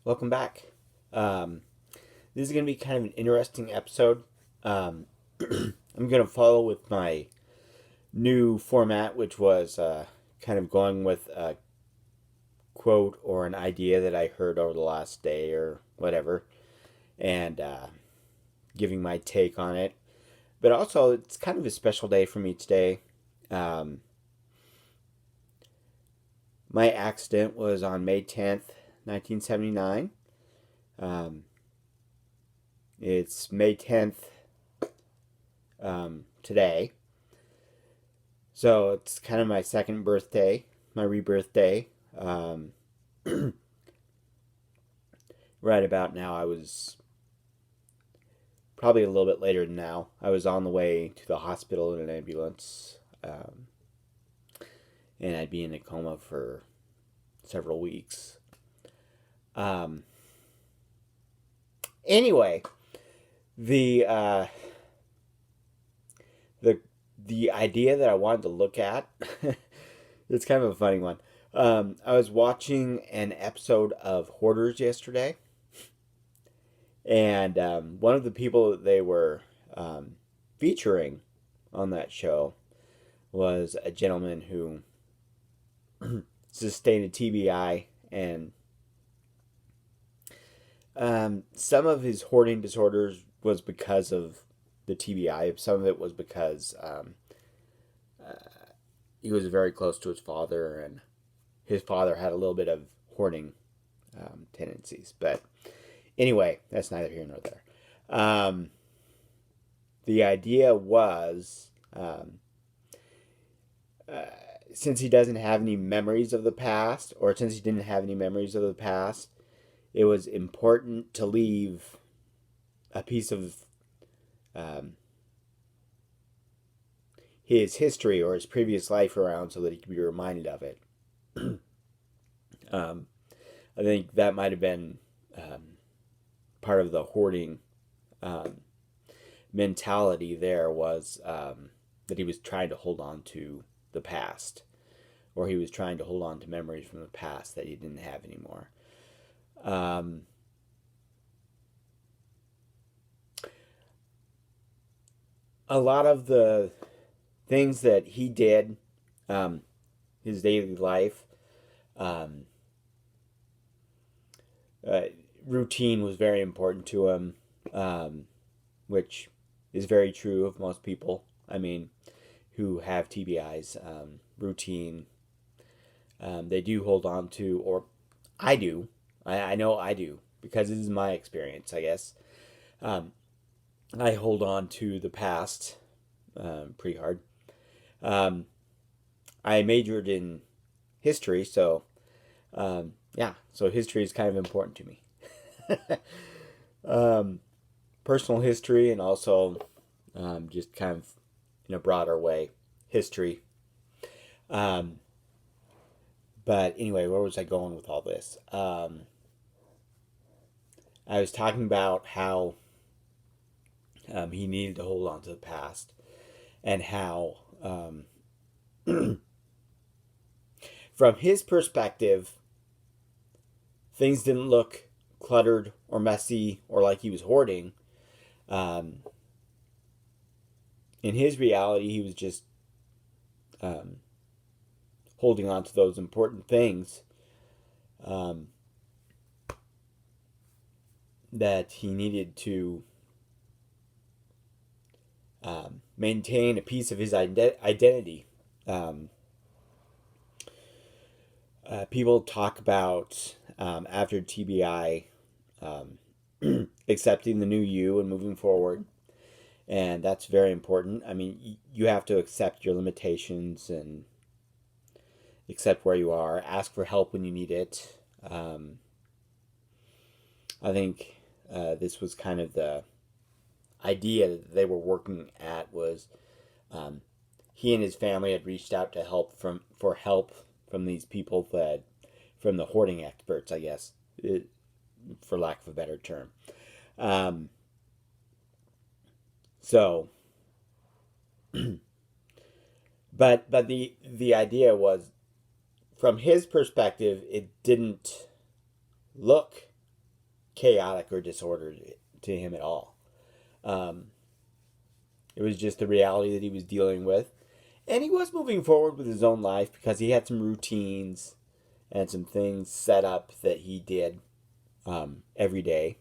Welcome back. Um, this is going to be kind of an interesting episode. I'm going to follow with my new format, which was kind of going with a quote or an idea that I heard over the last day or whatever, and giving my take on it. But also, it's kind of a special day for me today. Um, my accident was on May 10th, 1979. Um, it's May 10th today. So it's kind of my second birthday, my rebirth day. Um, right about now, I was probably a little bit later than now. I was on the way to the hospital in an ambulance, and I'd be in a coma for several weeks. Um, anyway, the uh, the the idea that I wanted to look at, it's kind of a funny one. I was watching an episode of Hoarders yesterday, and one of the people that they were featuring on that show was a gentleman who sustained a TBI, and some of his hoarding disorders was because of the TBI. Some of it was because uh, he was very close to his father, and his father had a little bit of hoarding tendencies. But anyway, that's neither here nor there. Um, the idea was uh, since he doesn't have any memories of the past, or since he didn't have any memories of the past, it was important to leave a piece of um, his history or his previous life around so that he could be reminded of it. um, I think that might have been part of the hoarding um, mentality there was that he was trying to hold on to the past, or he was trying to hold on to memories from the past that he didn't have anymore. Um, a lot of the things that he did, um, his daily life, um, uh, routine was very important to him, um, which is very true of most people. I mean, who have TBIs, routine. They do hold on to, or I do. I know I do because this is my experience, I guess. Um, I hold on to the past pretty hard. Um, I majored in history, so yeah, so history is kind of important to me. um, Personal history and also just kind of in a broader way, history. Um, but anyway, where was I going with all this? I was talking about how he needed to hold on to the past and how, from his perspective, things didn't look cluttered or messy or like he was hoarding. Um, in his reality, he was just um, holding on to those important things um, that he needed to maintain a piece of his identity. Um, People talk about after TBI um, accepting the new you and moving forward, and that's very important. I mean, you have to accept your limitations and accept where you are. Ask for help when you need it. I think this was kind of the idea that they were working at was um, he and his family had reached out to help from these people that from the hoarding experts, I guess, for lack of a better term. Um, so, but the idea was from his perspective, it didn't look chaotic or disordered to him at all. It was just the reality that he was dealing with. And he was moving forward with his own life because he had some routines and some things set up that he did every day.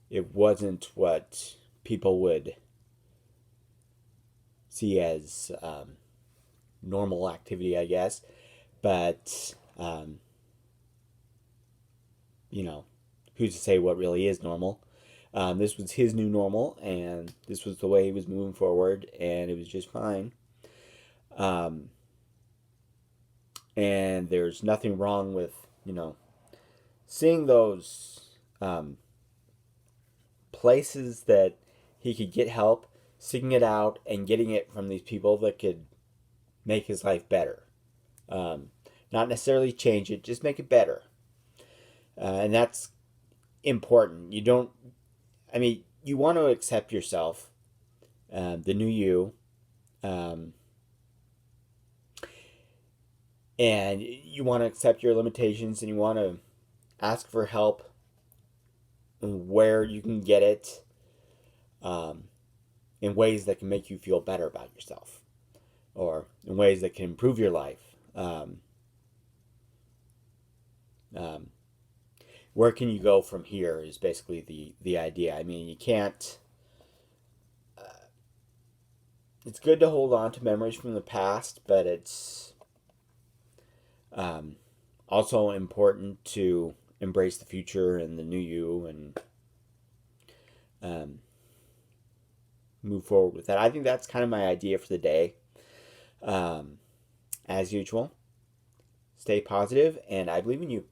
It wasn't what people would see as normal activity, I guess. But, you know, who's to say what really is normal? This was his new normal, and this was the way he was moving forward, and it was just fine. And there's nothing wrong with, seeing those places that he could get help, seeking it out, and getting it from these people that could make his life better. Not necessarily change it, just make it better. And that's important. You want to accept yourself, the new you, and you want to accept your limitations, and you want to ask for help where you can get it, in ways that can make you feel better about yourself, or in ways that can improve your life. Where can you go from here is basically the idea. I mean, you can't. It's good to hold on to memories from the past, but it's also important to embrace the future and the new you, and move forward with that. I think that's kind of my idea for the day. As usual, stay positive, and I believe in you.